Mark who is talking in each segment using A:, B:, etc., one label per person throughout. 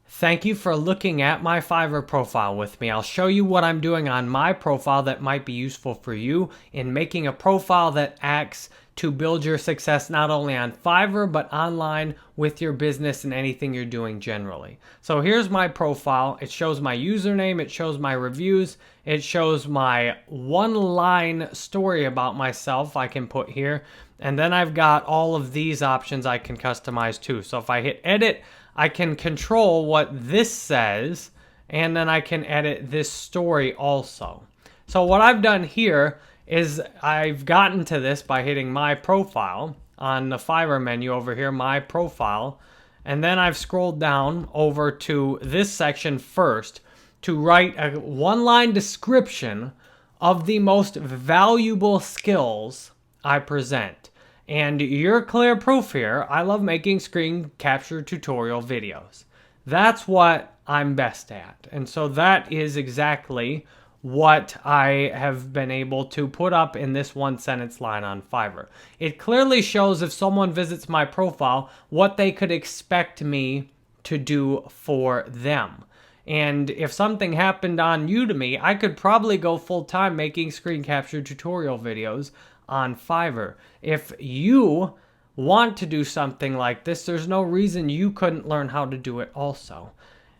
A: Thank you for looking at my Fiverr profile with me. I'll show you what I'm doing on my profile that might be useful for you in making a profile that acts to build your success not only on Fiverr, but online with your business and anything you're doing generally. So here's my profile. It shows my username. It shows my reviews. It shows my one-line story about myself I can put here. And then I've got all of these options I can customize too. So if I hit edit, I can control what this says, and then I can edit this story also. So what I've done here is I've gotten to this by hitting my profile on the Fiverr menu over here, my profile, and then I've scrolled down over to this section first to write a one-line description of the most valuable skills I present. And you're clear proof here. I love making screen capture tutorial videos. That's what I'm best at. And so that is exactly what I have been able to put up in this one sentence line on Fiverr. It clearly shows if someone visits my profile what they could expect me to do for them. And if something happened on Udemy, I could probably go full-time making screen capture tutorial videos on Fiverr. If you want to do something like this, there's no reason you couldn't learn how to do it also.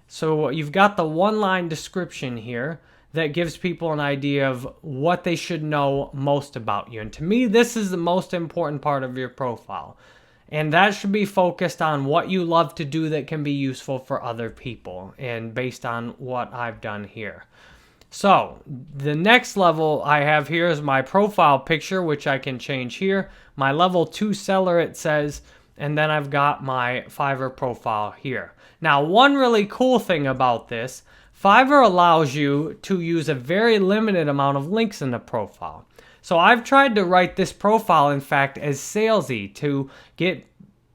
A: So you've got the one-line description here that gives people an idea of what they should know most about you. And to me, this is the most important part of your profile. And that should be focused on what you love to do that can be useful for other people, and based on what I've done here. So the next level I have here is my profile picture, which I can change here. My level 2 seller, it says, and then I've got my Fiverr profile here. Now, one really cool thing about this, Fiverr allows you to use a very limited amount of links in the profile. So I've tried to write this profile, in fact, as salesy to get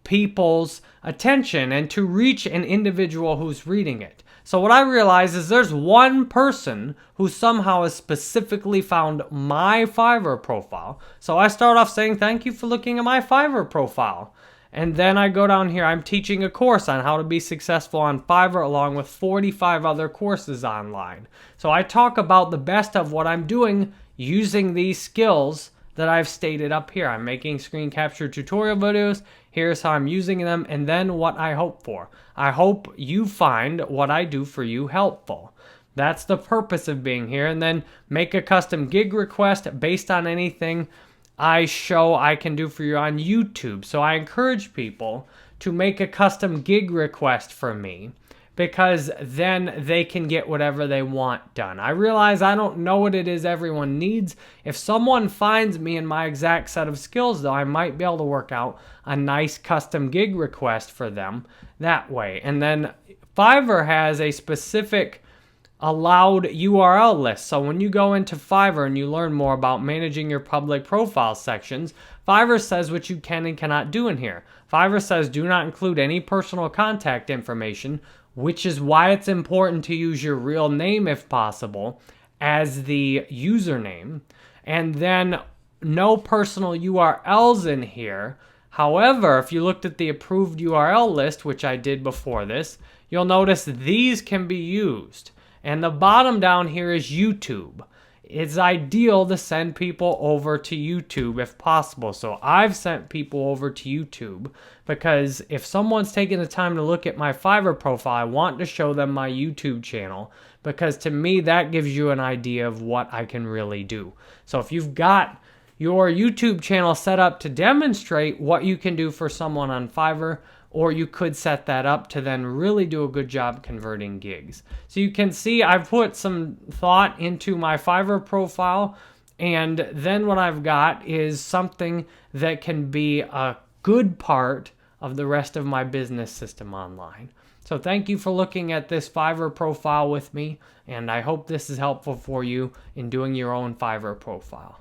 A: people's attention and to reach an individual who's reading it. So what I realize is there's one person who somehow has specifically found my Fiverr profile. So I start off saying, thank you for looking at my Fiverr profile. And then I go down here, I'm teaching a course on how to be successful on Fiverr along with 45 other courses online. So I talk about the best of what I'm doing using these skills that I've stated up here. I'm making screen capture tutorial videos. Here's how I'm using them, and then what I hope for. I hope you find what I do for you helpful. That's the purpose of being here. And then make a custom gig request based on anything I show I can do for you on YouTube. So I encourage people to make a custom gig request for me, because then they can get whatever they want done. I realize I don't know what it is everyone needs. If someone finds me in my exact set of skills, though, I might be able to work out a nice custom gig request for them that way. And then Fiverr has a specific allowed URL list. So when you go into Fiverr and you learn more about managing your public profile sections, Fiverr says what you can and cannot do in here. Fiverr says do not include any personal contact information, which is why it's important to use your real name if possible as the username. And then no personal URLs in here. However, if you looked at the approved URL list, which I did before this, you'll notice these can be used. And the bottom down here is YouTube. It's ideal to send people over to YouTube if possible. So I've sent people over to YouTube because if someone's taking the time to look at my Fiverr profile, I want to show them my YouTube channel, because to me that gives you an idea of what I can really do. So if you've got your YouTube channel set up to demonstrate what you can do for someone on Fiverr, or you could set that up to then really do a good job converting gigs. So you can see I've put some thought into my Fiverr profile, and then what I've got is something that can be a good part of the rest of my business system online. So thank you for looking at this Fiverr profile with me, and I hope this is helpful for you in doing your own Fiverr profile.